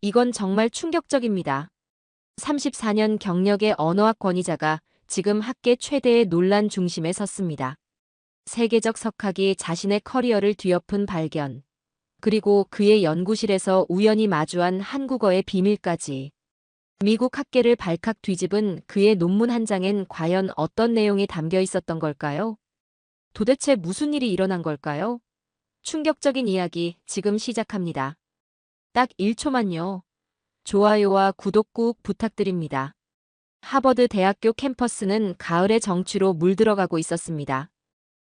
이건 정말 충격적입니다. 34년 경력의 언어학 권위자가 지금 학계 최대의 논란 중심에 섰습니다. 세계적 석학이 자신의 커리어를 뒤엎은 발견. 그리고 그의 연구실에서 우연히 마주한 한국어의 비밀까지. 미국 학계를 발칵 뒤집은 그의 논문 한 장엔 과연 어떤 내용이 담겨 있었던 걸까요? 도대체 무슨 일이 일어난 걸까요? 충격적인 이야기 지금 시작합니다. 딱 1초만요. 좋아요와 구독 꾹 부탁드립니다. 하버드 대학교 캠퍼스는 가을의 정취로 물들어가고 있었습니다.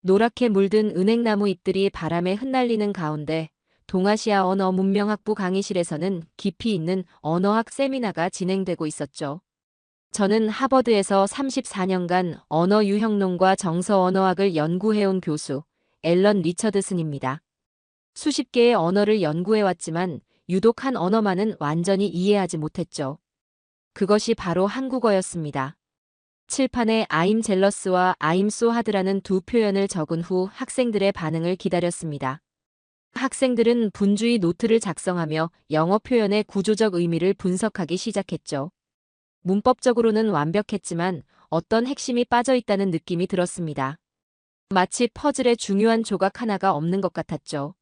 노랗게 물든 은행나무 잎들이 바람에 흩날리는 가운데 동아시아 언어 문명학부 강의실에서는 깊이 있는 언어학 세미나가 진행되고 있었죠. 저는 하버드에서 34년간 언어 유형론과 정서 언어학을 연구해온 교수 앨런 리처드슨입니다. 수십 개의 언어를 연구해왔지만 유독 한 언어만은 완전히 이해하지 못했죠. 그것이 바로 한국어였습니다. 칠판에 I'm jealous와 I'm so hard라는 두 표현을 적은 후 학생들의 반응을 기다렸습니다. 학생들은 분주히 노트를 작성하며 영어 표현의 구조적 의미를 분석하기 시작했죠. 문법적으로는 완벽했지만 어떤 핵심이 빠져있다는 느낌이 들었습니다. 마치 퍼즐의 중요한 조각 하나가 없는 것 같았죠.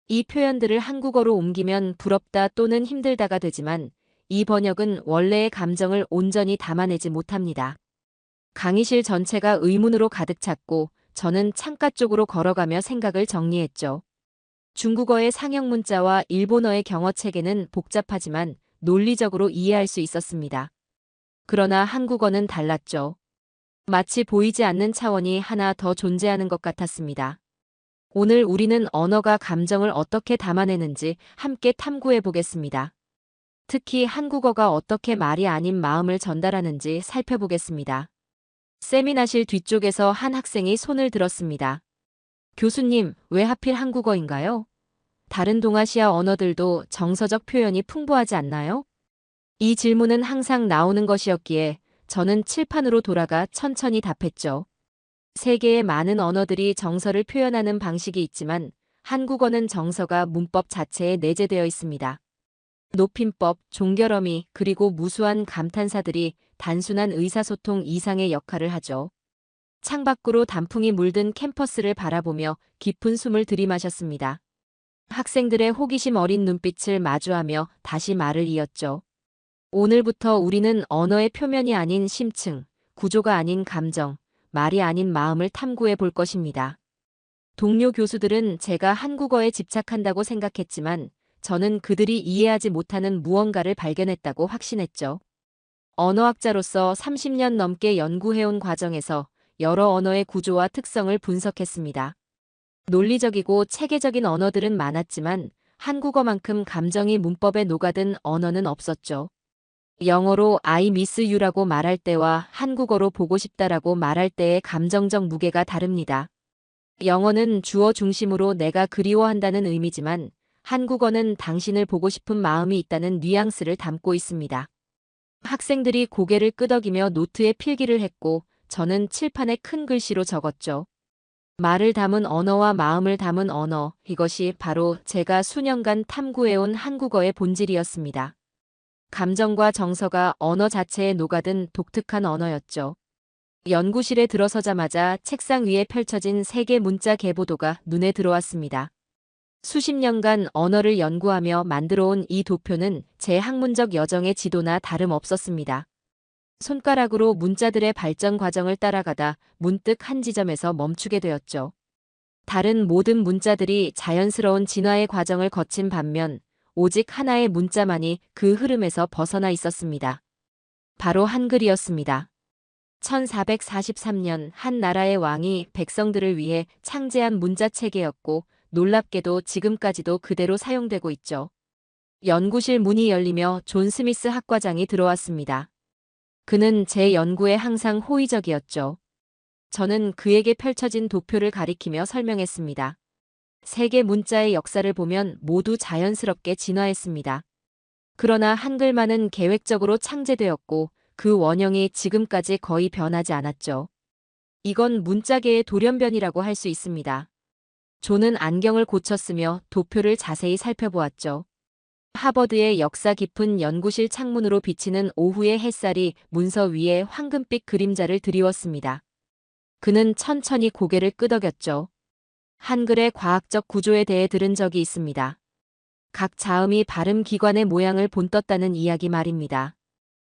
이 표현들을 한국어로 옮기면 부럽다 또는 힘들다가 되지만 이 번역은 원래의 감정을 온전히 담아내지 못합니다. 강의실 전체가 의문으로 가득 찼고 저는 창가 쪽으로 걸어가며 생각을 정리했죠. 중국어의 상형 문자와 일본어의 경어 체계는 복잡하지만 논리적으로 이해할 수 있었습니다. 그러나 한국어는 달랐죠. 마치 보이지 않는 차원이 하나 더 존재하는 것 같았습니다. 오늘 우리는 언어가 감정을 어떻게 담아내는지 함께 탐구해 보겠습니다. 특히 한국어가 어떻게 말이 아닌 마음을 전달하는지 살펴보겠습니다. 세미나실 뒤쪽에서 한 학생이 손을 들었습니다. 교수님, 왜 하필 한국어인가요? 다른 동아시아 언어들도 정서적 표현이 풍부하지 않나요? 이 질문은 항상 나오는 것이었기에 저는 칠판으로 돌아가 천천히 답했죠. 세계의 많은 언어들이 정서를 표현하는 방식이 있지만 한국어는 정서가 문법 자체에 내재되어 있습니다. 높임법, 종결어미, 그리고 무수한 감탄사들이 단순한 의사소통 이상의 역할을 하죠. 창밖으로 단풍이 물든 캠퍼스를 바라보며 깊은 숨을 들이마셨습니다. 학생들의 호기심 어린 눈빛을 마주하며 다시 말을 이었죠. 오늘부터 우리는 언어의 표면이 아닌 심층, 구조가 아닌 감정, 말이 아닌 마음을 탐구해 볼 것입니다. 동료 교수들은 제가 한국어에 집착한다고 생각했지만 저는 그들이 이해하지 못하는 무언가를 발견했다고 확신했죠. 언어학자로서 30년 넘게 연구해온 과정에서 여러 언어의 구조와 특성을 분석했습니다. 논리적이고 체계적인 언어들은 많았지만 한국어만큼 감정이 문법에 녹아든 언어는 없었죠. 영어로 I miss you라고 말할 때와 한국어로 보고 싶다라고 말할 때의 감정적 무게가 다릅니다. 영어는 주어 중심으로 내가 그리워한다는 의미지만 한국어는 당신을 보고 싶은 마음이 있다는 뉘앙스를 담고 있습니다. 학생들이 고개를 끄덕이며 노트에 필기를 했고 저는 칠판에 큰 글씨로 적었죠. 말을 담은 언어와 마음을 담은 언어, 이것이 바로 제가 수년간 탐구해온 한국어의 본질이었습니다. 감정과 정서가 언어 자체에 녹아든 독특한 언어였죠. 연구실에 들어서자마자 책상 위에 펼쳐진 세계 문자 계보도가 눈에 들어왔습니다. 수십 년간 언어를 연구하며 만들어온 이 도표는 제 학문적 여정의 지도나 다름없었습니다. 손가락으로 문자들의 발전 과정을 따라가다 문득 한 지점에서 멈추게 되었죠. 다른 모든 문자들이 자연스러운 진화의 과정을 거친 반면 오직 하나의 문자만이 그 흐름에서 벗어나 있었습니다. 바로 한글이었습니다. 1443년 한 나라의 왕이 백성들을 위해 창제한 문자 체계였고 놀랍게도 지금까지도 그대로 사용되고 있죠. 연구실 문이 열리며 존 스미스 학과장이 들어왔습니다. 그는 제 연구에 항상 호의적이었죠. 저는 그에게 펼쳐진 도표를 가리키며 설명했습니다. 세계 문자의 역사를 보면 모두 자연스럽게 진화했습니다. 그러나 한글만은 계획적으로 창제되었고 그 원형이 지금까지 거의 변하지 않았죠. 이건 문자계의 돌연변이라고 할 수 있습니다. 존은 안경을 고쳤으며 도표를 자세히 살펴보았죠. 하버드의 역사 깊은 연구실 창문으로 비치는 오후의 햇살이 문서 위에 황금빛 그림자를 드리웠습니다. 그는 천천히 고개를 끄덕였죠. 한글의 과학적 구조에 대해 들은 적이 있습니다. 각 자음이 발음 기관의 모양을 본떴다는 이야기 말입니다.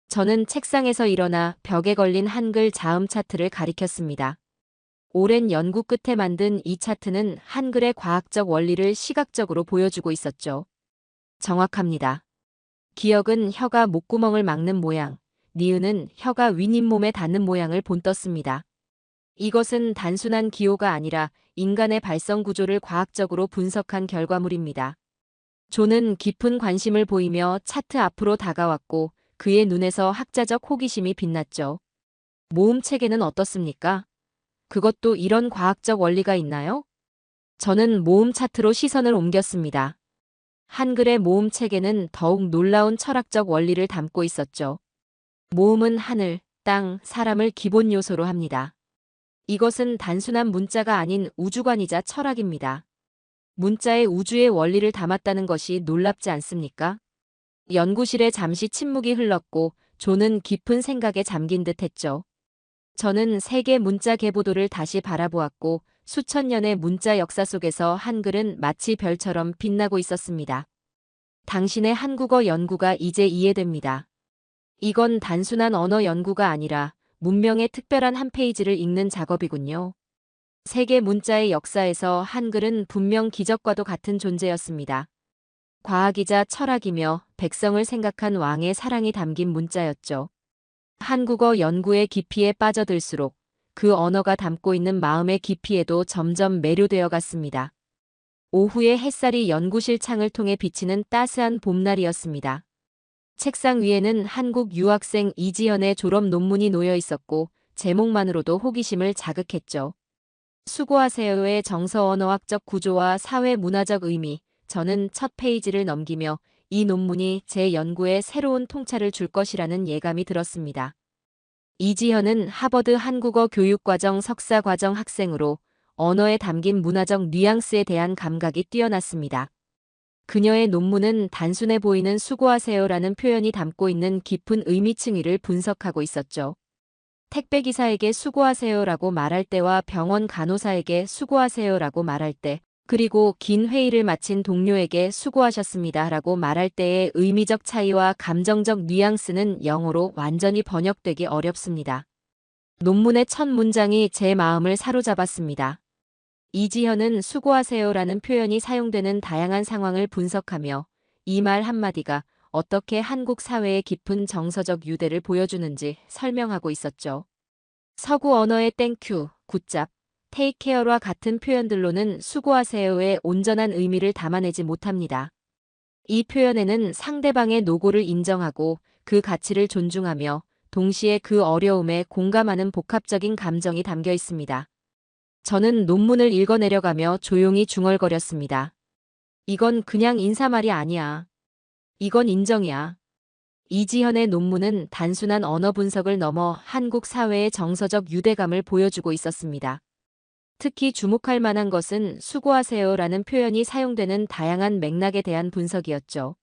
저는 책상에서 일어나 벽에 걸린 한글 자음 차트를 가리켰습니다. 오랜 연구 끝에 만든 이 차트는 한글의 과학적 원리를 시각적으로 보여주고 있었죠. 정확합니다. 기역은 혀가 목구멍을 막는 모양, 니은은 혀가 윗잇몸에 닿는 모양을 본떴습니다. 이것은 단순한 기호가 아니라 인간의 발성 구조를 과학적으로 분석한 결과물입니다. 존은 깊은 관심을 보이며 차트 앞으로 다가왔고 그의 눈에서 학자적 호기심이 빛났죠. 모음 체계는 어떻습니까? 그것도 이런 과학적 원리가 있나요? 저는 모음 차트로 시선을 옮겼습니다. 한글의 모음 체계는 더욱 놀라운 철학적 원리를 담고 있었죠. 모음은 하늘, 땅, 사람을 기본 요소로 합니다. 이것은 단순한 문자가 아닌 우주관이자 철학입니다. 문자에 우주의 원리를 담았다는 것이 놀랍지 않습니까? 연구실에 잠시 침묵이 흘렀고 존은 깊은 생각에 잠긴 듯 했죠. 저는 세계 문자 계보도를 다시 바라보았고 수천 년의 문자 역사 속에서 한글은 마치 별처럼 빛나고 있었습니다. 당신의 한국어 연구가 이제 이해됩니다. 이건 단순한 언어 연구가 아니라 문명의 특별한 한 페이지를 읽는 작업이군요. 세계 문자의 역사에서 한글은 분명 기적과도 같은 존재였습니다. 과학이자 철학이며 백성을 생각한 왕의 사랑이 담긴 문자였죠. 한국어 연구의 깊이에 빠져들수록 그 언어가 담고 있는 마음의 깊이에도 점점 매료되어 갔습니다. 오후의 햇살이 연구실 창을 통해 비치는 따스한 봄날이었습니다. 책상 위에는 한국 유학생 이지현의 졸업 논문이 놓여 있었고 제목만으로도 호기심을 자극했죠. 수고하세요의 정서 언어학적 구조와 사회 문화적 의미. 저는 첫 페이지를 넘기며 이 논문이 제 연구에 새로운 통찰을 줄 것이라는 예감이 들었습니다. 이지현은 하버드 한국어 교육과정 석사과정 학생으로 언어에 담긴 문화적 뉘앙스에 대한 감각이 뛰어났습니다. 그녀의 논문은 단순해 보이는 수고하세요라는 표현이 담고 있는 깊은 의미층위를 분석하고 있었죠. 택배기사에게 수고하세요라고 말할 때와 병원 간호사에게 수고하세요라고 말할 때, 그리고 긴 회의를 마친 동료에게 수고하셨습니다라고 말할 때의 의미적 차이와 감정적 뉘앙스는 영어로 완전히 번역되기 어렵습니다. 논문의 첫 문장이 제 마음을 사로잡았습니다. 이지현은 수고하세요라는 표현이 사용되는 다양한 상황을 분석하며 이 말 한마디가 어떻게 한국 사회의 깊은 정서적 유대를 보여주는지 설명하고 있었죠. 서구 언어의 땡큐, 굿잡, 테이크 케어와 같은 표현들로는 수고하세요의 온전한 의미를 담아내지 못합니다. 이 표현에는 상대방의 노고를 인정하고 그 가치를 존중하며 동시에 그 어려움에 공감하는 복합적인 감정이 담겨 있습니다. 저는 논문을 읽어내려가며 조용히 중얼거렸습니다. 이건 그냥 인사말이 아니야. 이건 인정이야. 이지현의 논문은 단순한 언어 분석을 넘어 한국 사회의 정서적 유대감을 보여주고 있었습니다. 특히 주목할 만한 것은 수고하세요라는 표현이 사용되는 다양한 맥락에 대한 분석이었죠.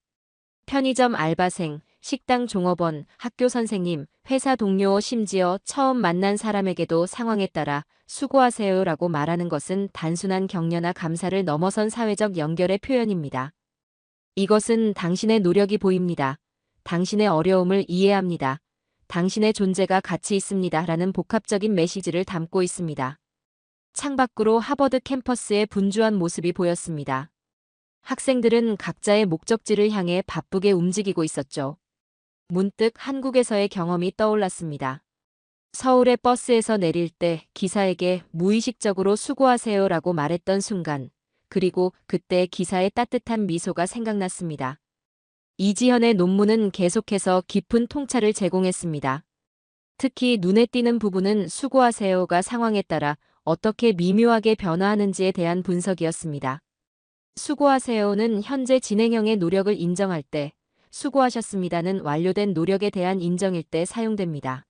편의점 알바생, 식당 종업원, 학교 선생님, 회사 동료 심지어 처음 만난 사람에게도 상황에 따라 수고하세요라고 말하는 것은 단순한 격려나 감사를 넘어선 사회적 연결의 표현입니다. 이것은 당신의 노력이 보입니다. 당신의 어려움을 이해합니다. 당신의 존재가 가치 있습니다. 라는 복합적인 메시지를 담고 있습니다. 창밖으로 하버드 캠퍼스의 분주한 모습이 보였습니다. 학생들은 각자의 목적지를 향해 바쁘게 움직이고 있었죠. 문득 한국에서의 경험이 떠올랐습니다. 서울의 버스에서 내릴 때 기사에게 무의식적으로 수고하세요라고 말했던 순간, 그리고 그때 기사의 따뜻한 미소가 생각났습니다. 이지현의 논문은 계속해서 깊은 통찰을 제공했습니다. 특히 눈에 띄는 부분은 수고하세요가 상황에 따라 어떻게 미묘하게 변화하는지에 대한 분석이었습니다. 수고하세요는 현재 진행형의 노력을 인정할 때, 수고하셨습니다는 완료된 노력에 대한 인정일 때 사용됩니다.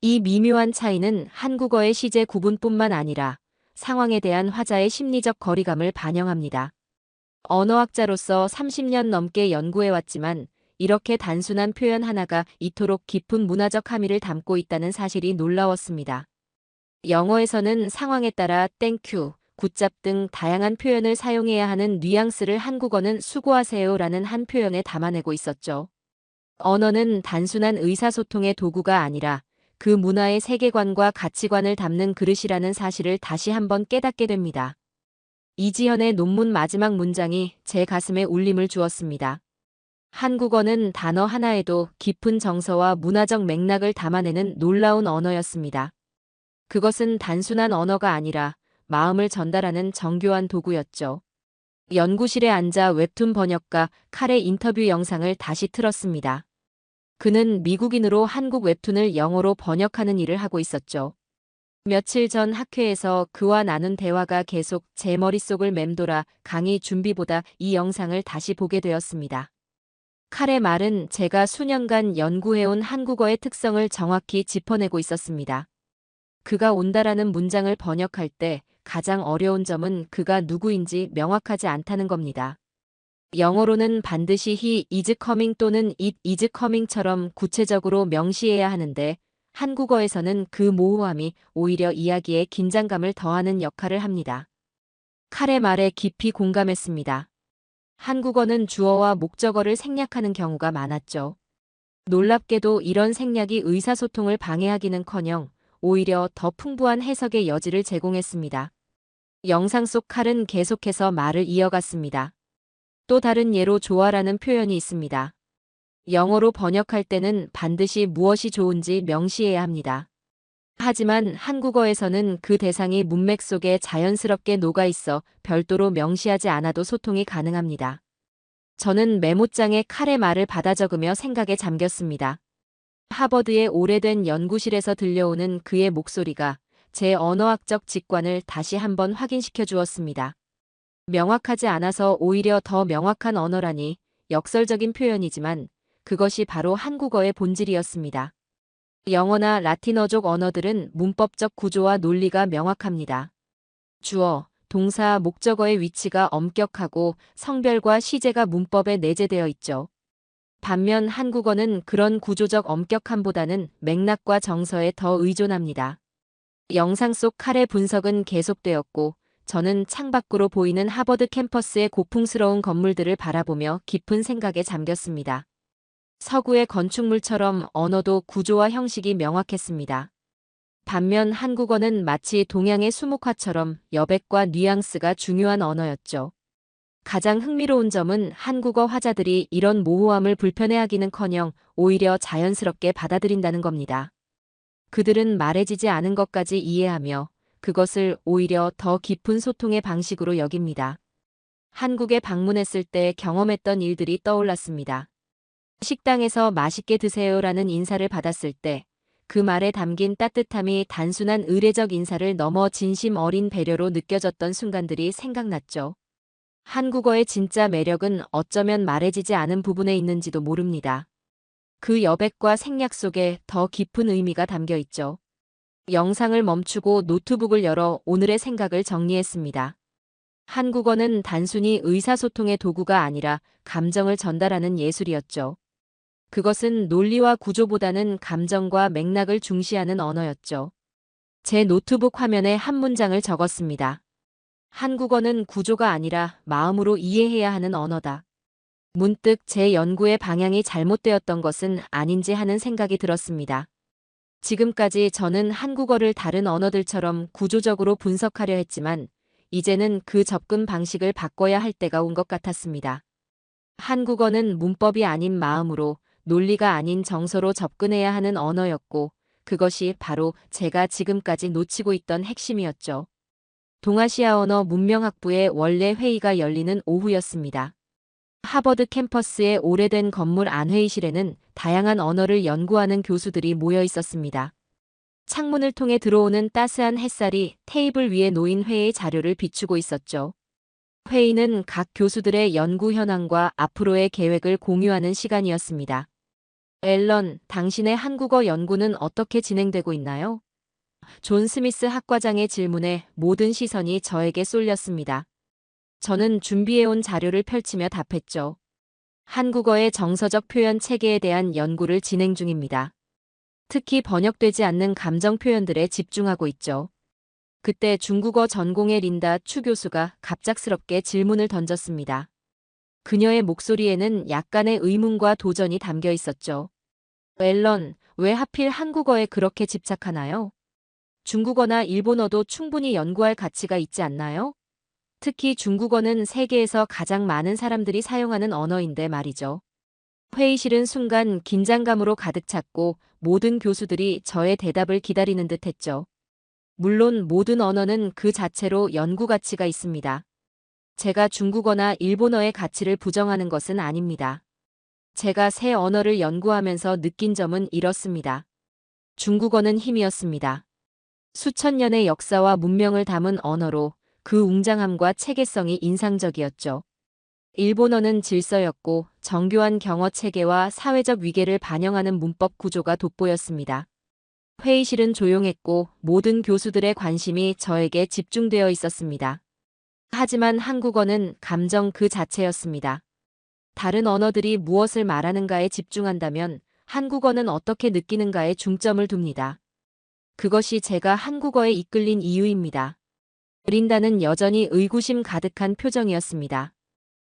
이 미묘한 차이는 한국어의 시제 구분뿐만 아니라 상황에 대한 화자의 심리적 거리감을 반영합니다. 언어학자로서 30년 넘게 연구해왔지만 이렇게 단순한 표현 하나가 이토록 깊은 문화적 함의를 담고 있다는 사실이 놀라웠습니다. 영어에서는 상황에 따라 땡큐, 굿잡 등 다양한 표현을 사용해야 하는 뉘앙스를 한국어는 수고하세요라는 한 표현에 담아내고 있었죠. 언어는 단순한 의사소통의 도구가 아니라 그 문화의 세계관과 가치관을 담는 그릇이라는 사실을 다시 한번 깨닫게 됩니다. 이지현의 논문 마지막 문장이 제 가슴에 울림을 주었습니다. 한국어는 단어 하나에도 깊은 정서와 문화적 맥락을 담아내는 놀라운 언어였습니다. 그것은 단순한 언어가 아니라 마음을 전달하는 정교한 도구였죠. 연구실에 앉아 웹툰 번역가 칼의 인터뷰 영상을 다시 틀었습니다. 그는 미국인으로 한국 웹툰을 영어로 번역하는 일을 하고 있었죠. 며칠 전 학회에서 그와 나눈 대화가 계속 제 머릿속을 맴돌아 강의 준비보다 이 영상을 다시 보게 되었습니다. 칼의 말은 제가 수년간 연구해온 한국어의 특성을 정확히 짚어내고 있었습니다. 그가 온다라는 문장을 번역할 때 가장 어려운 점은 그가 누구인지 명확하지 않다는 겁니다. 영어로는 반드시 he is coming 또는 it is coming처럼 구체적으로 명시해야 하는데 한국어에서는 그 모호함이 오히려 이야기에 긴장감을 더하는 역할을 합니다. 칼의 말에 깊이 공감했습니다. 한국어는 주어와 목적어를 생략하는 경우가 많았죠. 놀랍게도 이런 생략이 의사소통을 방해하기는커녕 오히려 더 풍부한 해석의 여지를 제공했습니다. 영상 속 칼은 계속해서 말을 이어갔습니다. 또 다른 예로 좋아라는 표현이 있습니다. 영어로 번역할 때는 반드시 무엇이 좋은지 명시해야 합니다. 하지만 한국어에서는 그 대상이 문맥 속에 자연스럽게 녹아있어 별도로 명시하지 않아도 소통이 가능합니다. 저는 메모장에 칼의 말을 받아 적으며 생각에 잠겼습니다. 하버드의 오래된 연구실에서 들려오는 그의 목소리가 제 언어학적 직관을 다시 한번 확인시켜 주었습니다. 명확하지 않아서 오히려 더 명확한 언어라니 역설적인 표현이지만 그것이 바로 한국어의 본질이었습니다. 영어나 라틴어족 언어들은 문법적 구조와 논리가 명확합니다. 주어, 동사, 목적어의 위치가 엄격하고 성별과 시제가 문법에 내재되어 있죠. 반면 한국어는 그런 구조적 엄격함보다는 맥락과 정서에 더 의존합니다. 영상 속 칼의 분석은 계속되었고 저는 창밖으로 보이는 하버드 캠퍼스의 고풍스러운 건물들을 바라보며 깊은 생각에 잠겼습니다. 서구의 건축물처럼 언어도 구조와 형식이 명확했습니다. 반면 한국어는 마치 동양의 수묵화처럼 여백과 뉘앙스가 중요한 언어였죠. 가장 흥미로운 점은 한국어 화자들이 이런 모호함을 불편해하기는커녕 오히려 자연스럽게 받아들인다는 겁니다. 그들은 말해지지 않은 것까지 이해하며 그것을 오히려 더 깊은 소통의 방식으로 여깁니다. 한국에 방문했을 때 경험했던 일들이 떠올랐습니다. 식당에서 맛있게 드세요라는 인사를 받았을 때 그 말에 담긴 따뜻함이 단순한 의례적 인사를 넘어 진심 어린 배려로 느껴졌던 순간들이 생각났죠. 한국어의 진짜 매력은 어쩌면 말해지지 않은 부분에 있는지도 모릅니다. 그 여백과 생략 속에 더 깊은 의미가 담겨 있죠. 영상을 멈추고 노트북을 열어 오늘의 생각을 정리했습니다. 한국어는 단순히 의사소통의 도구가 아니라 감정을 전달하는 예술이었죠. 그것은 논리와 구조보다는 감정과 맥락을 중시하는 언어였죠. 제 노트북 화면에 한 문장을 적었습니다. 한국어는 구조가 아니라 마음으로 이해해야 하는 언어다. 문득 제 연구의 방향이 잘못되었던 것은 아닌지 하는 생각이 들었습니다. 지금까지 저는 한국어를 다른 언어들처럼 구조적으로 분석하려 했지만 이제는 그 접근 방식을 바꿔야 할 때가 온 것 같았습니다. 한국어는 문법이 아닌 마음으로 논리가 아닌 정서로 접근해야 하는 언어였고 그것이 바로 제가 지금까지 놓치고 있던 핵심이었죠. 동아시아 언어 문명학부의 원래 회의가 열리는 오후였습니다. 하버드 캠퍼스의 오래된 건물 안회의실에는 다양한 언어를 연구하는 교수들이 모여 있었습니다. 창문을 통해 들어오는 따스한 햇살이 테이블 위에 놓인 회의 자료를 비추고 있었죠. 회의는 각 교수들의 연구 현황과 앞으로의 계획을 공유하는 시간이었습니다. 앨런, 당신의 한국어 연구는 어떻게 진행되고 있나요? 존 스미스 학과장의 질문에 모든 시선이 저에게 쏠렸습니다. 저는 준비해온 자료를 펼치며 답했죠. 한국어의 정서적 표현 체계에 대한 연구를 진행 중입니다. 특히 번역되지 않는 감정 표현들에 집중하고 있죠. 그때 중국어 전공의 린다 추 교수가 갑작스럽게 질문을 던졌습니다. 그녀의 목소리에는 약간의 의문과 도전이 담겨 있었죠. 앨런, 왜 하필 한국어에 그렇게 집착하나요? 중국어나 일본어도 충분히 연구할 가치가 있지 않나요? 특히 중국어는 세계에서 가장 많은 사람들이 사용하는 언어인데 말이죠. 회의실은 순간 긴장감으로 가득 찼고 모든 교수들이 저의 대답을 기다리는 듯 했죠. 물론 모든 언어는 그 자체로 연구 가치가 있습니다. 제가 중국어나 일본어의 가치를 부정하는 것은 아닙니다. 제가 새 언어를 연구하면서 느낀 점은 이렇습니다. 중국어는 힘이었습니다. 수천 년의 역사와 문명을 담은 언어로 그 웅장함과 체계성이 인상적이었죠. 일본어는 질서였고 정교한 경어 체계와 사회적 위계를 반영하는 문법 구조가 돋보였습니다. 회의실은 조용했고 모든 교수들의 관심이 저에게 집중되어 있었습니다. 하지만 한국어는 감정 그 자체였습니다. 다른 언어들이 무엇을 말하는가에 집중한다면 한국어는 어떻게 느끼는가에 중점을 둡니다. 그것이 제가 한국어에 이끌린 이유입니다. 린다는 여전히 의구심 가득한 표정이었습니다.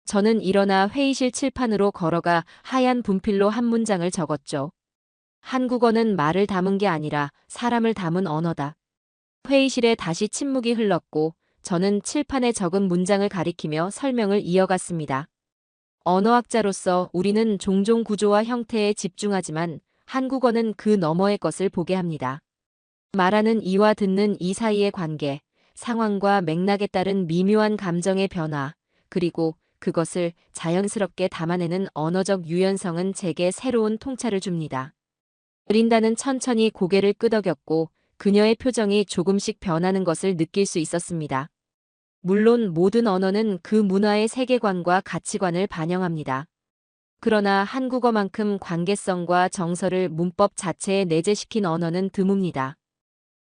저는 일어나 회의실 칠판으로 걸어가 하얀 분필로 한 문장을 적었죠. 한국어는 말을 담은 게 아니라 사람을 담은 언어다. 회의실에 다시 침묵이 흘렀고 저는 칠판에 적은 문장을 가리키며 설명을 이어갔습니다. 언어학자로서 우리는 종종 구조와 형태에 집중하지만 한국어는 그 너머의 것을 보게 합니다. 말하는 이와 듣는 이 사이의 관계, 상황과 맥락에 따른 미묘한 감정의 변화, 그리고 그것을 자연스럽게 담아내는 언어적 유연성은 제게 새로운 통찰을 줍니다. 린다는 천천히 고개를 끄덕였고 그녀의 표정이 조금씩 변하는 것을 느낄 수 있었습니다. 물론 모든 언어는 그 문화의 세계관과 가치관을 반영합니다. 그러나 한국어만큼 관계성과 정서를 문법 자체에 내재시킨 언어는 드뭅니다.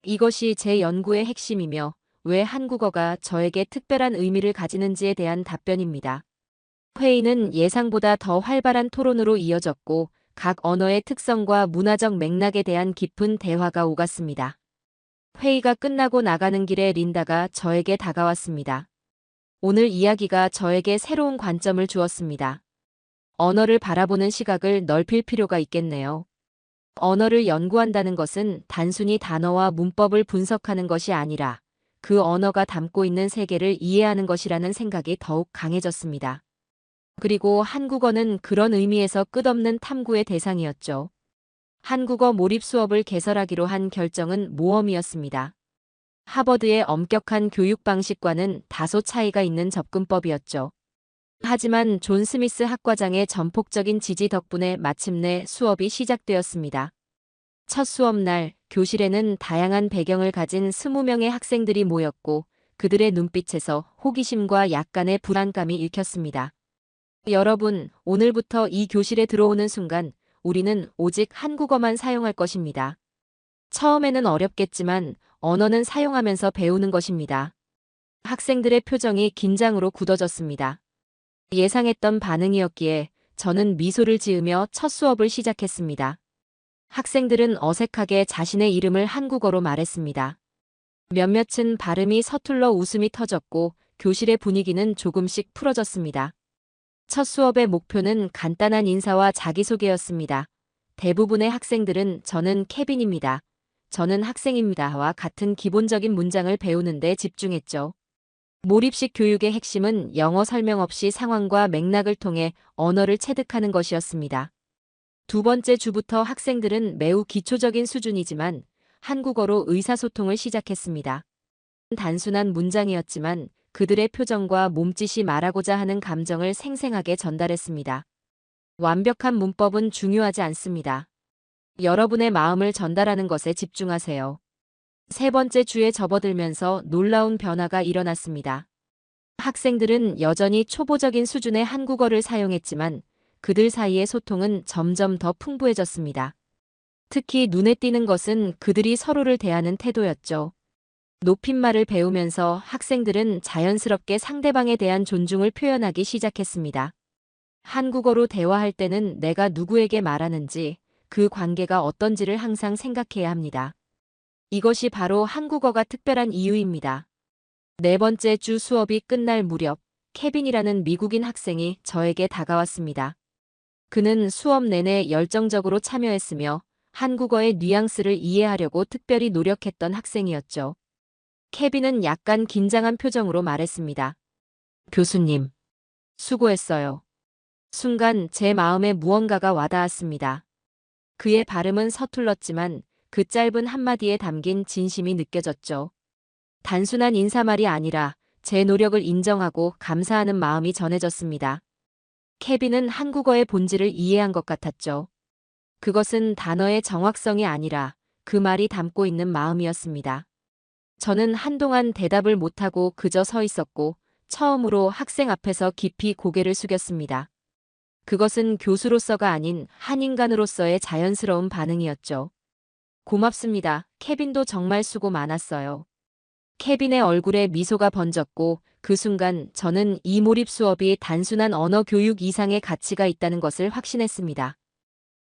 이것이 제 연구의 핵심이며 왜 한국어가 저에게 특별한 의미를 가지는지에 대한 답변입니다. 회의는 예상보다 더 활발한 토론으로 이어졌고 각 언어의 특성과 문화적 맥락에 대한 깊은 대화가 오갔습니다. 회의가 끝나고 나가는 길에 린다가 저에게 다가왔습니다. 오늘 이야기가 저에게 새로운 관점을 주었습니다. 언어를 바라보는 시각을 넓힐 필요가 있겠네요. 언어를 연구한다는 것은 단순히 단어와 문법을 분석하는 것이 아니라 그 언어가 담고 있는 세계를 이해하는 것이라는 생각이 더욱 강해졌습니다. 그리고 한국어는 그런 의미에서 끝없는 탐구의 대상이었죠. 한국어 몰입 수업을 개설하기로 한 결정은 모험이었습니다. 하버드의 엄격한 교육 방식과는 다소 차이가 있는 접근법이었죠. 하지만 존 스미스 학과장의 전폭적인 지지 덕분에 마침내 수업이 시작되었습니다. 첫 수업 날 교실에는 다양한 배경을 가진 20명의 학생들이 모였고 그들의 눈빛에서 호기심과 약간의 불안감이 읽혔습니다. 여러분, 오늘부터 이 교실에 들어오는 순간 우리는 오직 한국어만 사용할 것입니다. 처음에는 어렵겠지만 언어는 사용하면서 배우는 것입니다. 학생들의 표정이 긴장으로 굳어졌습니다. 예상했던 반응이었기에 저는 미소를 지으며 첫 수업을 시작했습니다. 학생들은 어색하게 자신의 이름을 한국어로 말했습니다. 몇몇은 발음이 서툴러 웃음이 터졌고 교실의 분위기는 조금씩 풀어졌습니다. 첫 수업의 목표는 간단한 인사와 자기소개였습니다. 대부분의 학생들은 저는 케빈입니다. 저는 학생입니다와 같은 기본적인 문장을 배우는 데 집중했죠. 몰입식 교육의 핵심은 영어 설명 없이 상황과 맥락을 통해 언어를 체득하는 것이었습니다. 두 번째 주부터 학생들은 매우 기초적인 수준이지만 한국어로 의사소통을 시작했습니다. 단순한 문장이었지만 그들의 표정과 몸짓이 말하고자 하는 감정을 생생하게 전달했습니다. 완벽한 문법은 중요하지 않습니다. 여러분의 마음을 전달하는 것에 집중하세요. 세 번째 주에 접어들면서 놀라운 변화가 일어났습니다. 학생들은 여전히 초보적인 수준의 한국어를 사용했지만 그들 사이의 소통은 점점 더 풍부해졌습니다. 특히 눈에 띄는 것은 그들이 서로를 대하는 태도였죠. 높임말을 배우면서 학생들은 자연스럽게 상대방에 대한 존중을 표현하기 시작했습니다. 한국어로 대화할 때는 내가 누구에게 말하는지, 그 관계가 어떤지를 항상 생각해야 합니다. 이것이 바로 한국어가 특별한 이유입니다. 네 번째 주 수업이 끝날 무렵, 케빈이라는 미국인 학생이 저에게 다가왔습니다. 그는 수업 내내 열정적으로 참여했으며 한국어의 뉘앙스를 이해하려고 특별히 노력했던 학생이었죠. 케빈은 약간 긴장한 표정으로 말했습니다. 교수님, 수고했어요. 순간 제 마음에 무언가가 와닿았습니다. 그의 발음은 서툴렀지만 그 짧은 한마디에 담긴 진심이 느껴졌죠. 단순한 인사말이 아니라 제 노력을 인정하고 감사하는 마음이 전해졌습니다. 케빈은 한국어의 본질을 이해한 것 같았죠. 그것은 단어의 정확성이 아니라 그 말이 담고 있는 마음이었습니다. 저는 한동안 대답을 못하고 그저 서 있었고 처음으로 학생 앞에서 깊이 고개를 숙였습니다. 그것은 교수로서가 아닌 한 인간으로서의 자연스러운 반응이었죠. 고맙습니다. 케빈도 정말 수고 많았어요. 케빈의 얼굴에 미소가 번졌고 그 순간 저는 이 몰입 수업이 단순한 언어 교육 이상의 가치가 있다는 것을 확신했습니다.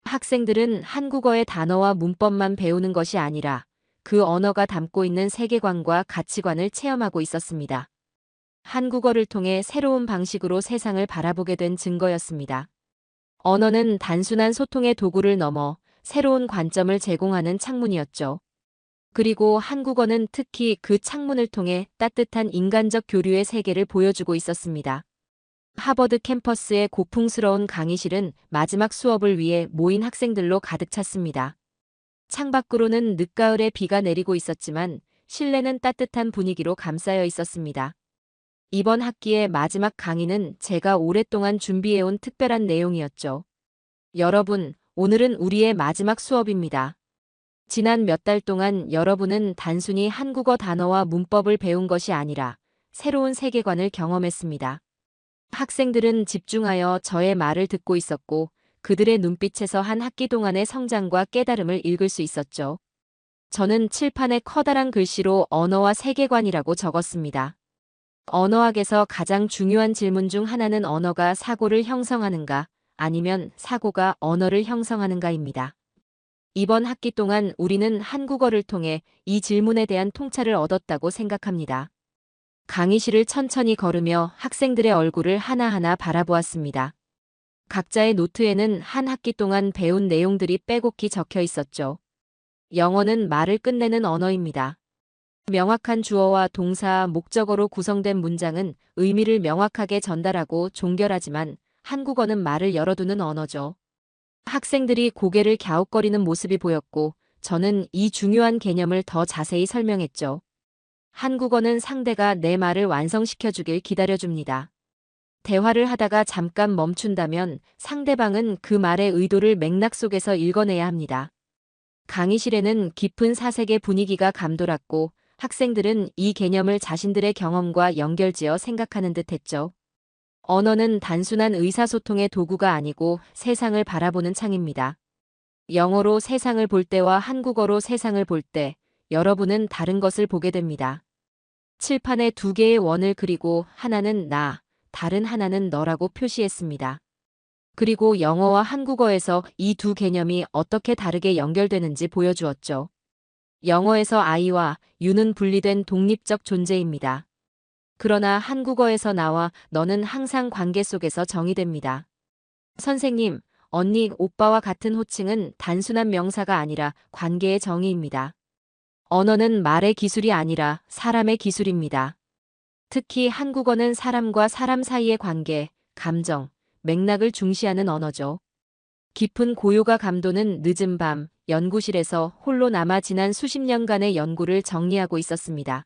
학생들은 한국어의 단어와 문법만 배우는 것이 아니라 그 언어가 담고 있는 세계관과 가치관을 체험하고 있었습니다. 한국어를 통해 새로운 방식으로 세상을 바라보게 된 증거였습니다. 언어는 단순한 소통의 도구를 넘어 새로운 관점을 제공하는 창문이었죠. 그리고 한국어는 특히 그 창문을 통해 따뜻한 인간적 교류의 세계를 보여주고 있었습니다. 하버드 캠퍼스의 고풍스러운 강의실은 마지막 수업을 위해 모인 학생들로 가득 찼습니다. 창밖으로는 늦가을에 비가 내리고 있었지만 실내는 따뜻한 분위기로 감싸여 있었습니다. 이번 학기의 마지막 강의는 제가 오랫동안 준비해온 특별한 내용이었죠. 여러분, 오늘은 우리의 마지막 수업입니다. 지난 몇 달 동안 여러분은 단순히 한국어 단어와 문법을 배운 것이 아니라 새로운 세계관을 경험했습니다. 학생들은 집중하여 저의 말을 듣고 있었고 그들의 눈빛에서 한 학기 동안의 성장과 깨달음을 읽을 수 있었죠. 저는 칠판에 커다란 글씨로 언어와 세계관이라고 적었습니다. 언어학에서 가장 중요한 질문 중 하나는 언어가 사고를 형성하는가, 아니면 사고가 언어를 형성하는가입니다. 이번 학기 동안 우리는 한국어를 통해 이 질문에 대한 통찰을 얻었다고 생각합니다. 강의실을 천천히 걸으며 학생들의 얼굴을 하나하나 바라보았습니다. 각자의 노트에는 한 학기 동안 배운 내용들이 빼곡히 적혀 있었죠. 영어는 말을 끝내는 언어입니다. 명확한 주어와 동사, 목적어로 구성된 문장은 의미를 명확하게 전달하고 종결하지만 한국어는 말을 열어두는 언어죠. 학생들이 고개를 갸웃거리는 모습이 보였고 저는 이 중요한 개념을 더 자세히 설명했죠. 한국어는 상대가 내 말을 완성시켜주길 기다려줍니다. 대화를 하다가 잠깐 멈춘다면 상대방은 그 말의 의도를 맥락 속에서 읽어내야 합니다. 강의실에는 깊은 사색의 분위기가 감돌았고 학생들은 이 개념을 자신들의 경험과 연결지어 생각하는 듯 했죠. 언어는 단순한 의사소통의 도구가 아니고 세상을 바라보는 창입니다. 영어로 세상을 볼 때와 한국어로 세상을 볼 때 여러분은 다른 것을 보게 됩니다. 칠판에 두 개의 원을 그리고 하나는 나, 다른 하나는 너라고 표시했습니다. 그리고 영어와 한국어에서 이 두 개념이 어떻게 다르게 연결되는지 보여주었죠. 영어에서 I와 You는 분리된 독립적 존재입니다. 그러나 한국어에서 나와 너는 항상 관계 속에서 정의됩니다. 선생님, 언니, 오빠와 같은 호칭은 단순한 명사가 아니라 관계의 정의입니다. 언어는 말의 기술이 아니라 사람의 기술입니다. 특히 한국어는 사람과 사람 사이의 관계, 감정, 맥락을 중시하는 언어죠. 깊은 고요가 감도는 늦은 밤, 연구실에서 홀로 남아 지난 수십 년간의 연구를 정리하고 있었습니다.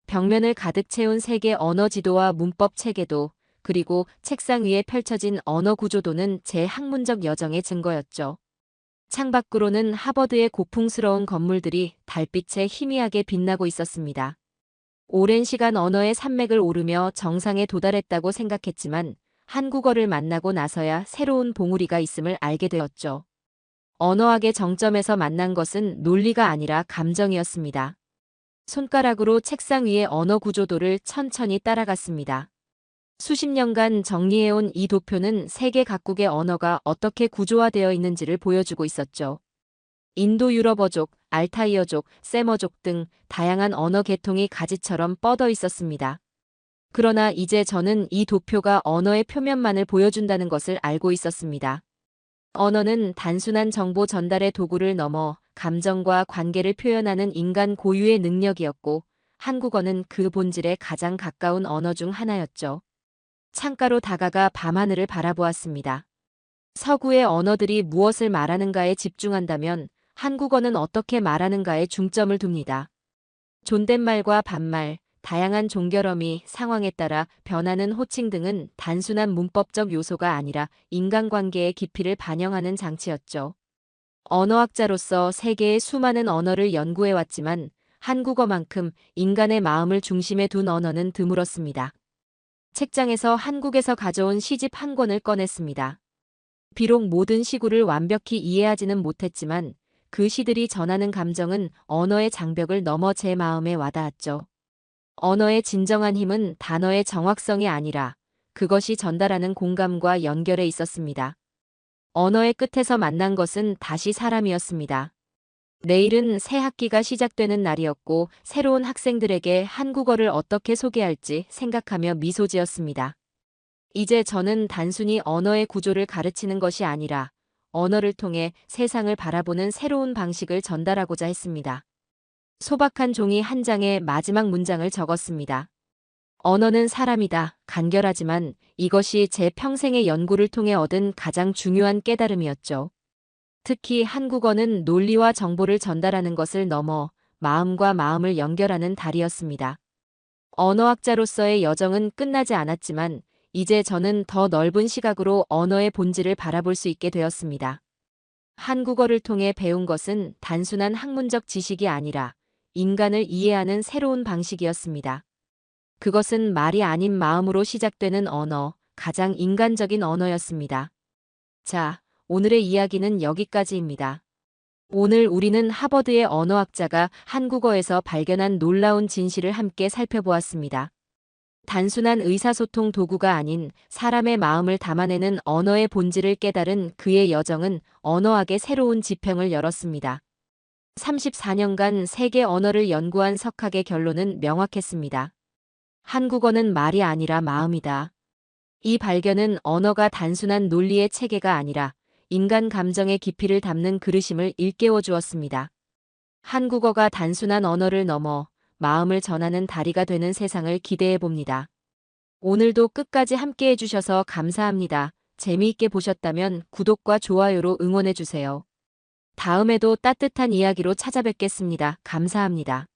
벽면을 가득 채운 세계 언어 지도와 문법 체계도, 그리고 책상 위에 펼쳐진 언어 구조도는 제 학문적 여정의 증거였죠. 창밖으로는 하버드의 고풍스러운 건물들이 달빛에 희미하게 빛나고 있었습니다. 오랜 시간 언어의 산맥을 오르며 정상에 도달했다고 생각했지만 한국어를 만나고 나서야 새로운 봉우리가 있음을 알게 되었죠. 언어학의 정점에서 만난 것은 논리가 아니라 감정이었습니다. 손가락으로 책상 위의 언어 구조도를 천천히 따라갔습니다. 수십 년간 정리해온 이 도표는 세계 각국의 언어가 어떻게 구조화되어 있는지를 보여주고 있었죠. 인도 유럽어족, 알타이어족, 세머족 등 다양한 언어 계통이 가지처럼 뻗어 있었습니다. 그러나 이제 저는 이 도표가 언어의 표면만을 보여준다는 것을 알고 있었습니다. 언어는 단순한 정보 전달의 도구를 넘어 감정과 관계를 표현하는 인간 고유의 능력이었고, 한국어는 그 본질에 가장 가까운 언어 중 하나였죠. 창가로 다가가 밤하늘을 바라보았습니다. 서구의 언어들이 무엇을 말하는가에 집중한다면 한국어는 어떻게 말하는가에 중점을 둡니다. 존댓말과 반말, 다양한 종결어미, 상황에 따라 변하는 호칭 등은 단순한 문법적 요소가 아니라 인간관계의 깊이를 반영하는 장치였죠. 언어학자로서 세계의 수많은 언어를 연구해왔지만 한국어만큼 인간의 마음을 중심에 둔 언어는 드물었습니다. 책장에서 한국에서 가져온 시집 한 권을 꺼냈습니다. 비록 모든 시구를 완벽히 이해하지는 못했지만 그 시들이 전하는 감정은 언어의 장벽을 넘어 제 마음에 와닿았죠. 언어의 진정한 힘은 단어의 정확성이 아니라 그것이 전달하는 공감과 연결에 있었습니다. 언어의 끝에서 만난 것은 다시 사람이었습니다. 내일은 새 학기가 시작되는 날이었고 새로운 학생들에게 한국어를 어떻게 소개할지 생각하며 미소 지었습니다. 이제 저는 단순히 언어의 구조를 가르치는 것이 아니라 언어를 통해 세상을 바라보는 새로운 방식을 전달하고자 했습니다. 소박한 종이 한 장에 마지막 문장을 적었습니다. 언어는 사람이다. 간결하지만 이것이 제 평생의 연구를 통해 얻은 가장 중요한 깨달음이었죠. 특히 한국어는 논리와 정보를 전달하는 것을 넘어 마음과 마음을 연결하는 달이었습니다. 언어학자로서의 여정은 끝나지 않았지만 이제 저는 더 넓은 시각으로 언어의 본질을 바라볼 수 있게 되었습니다. 한국어를 통해 배운 것은 단순한 학문적 지식이 아니라 인간을 이해하는 새로운 방식이었습니다. 그것은 말이 아닌 마음으로 시작되는 언어, 가장 인간적인 언어였습니다. 자, 오늘의 이야기는 여기까지입니다. 오늘 우리는 하버드의 언어학자가 한국어에서 발견한 놀라운 진실을 함께 살펴보았습니다. 단순한 의사소통 도구가 아닌 사람의 마음을 담아내는 언어의 본질을 깨달은 그의 여정은 언어학의 새로운 지평을 열었습니다. 34년간 세계 언어를 연구한 석학의 결론은 명확했습니다. 한국어는 말이 아니라 마음이다. 이 발견은 언어가 단순한 논리의 체계가 아니라 인간 감정의 깊이를 담는 그릇임을 일깨워 주었습니다. 한국어가 단순한 언어를 넘어 마음을 전하는 다리가 되는 세상을 기대해 봅니다. 오늘도 끝까지 함께 해주셔서 감사합니다. 재미있게 보셨다면 구독과 좋아요로 응원해 주세요. 다음에도 따뜻한 이야기로 찾아뵙겠습니다. 감사합니다.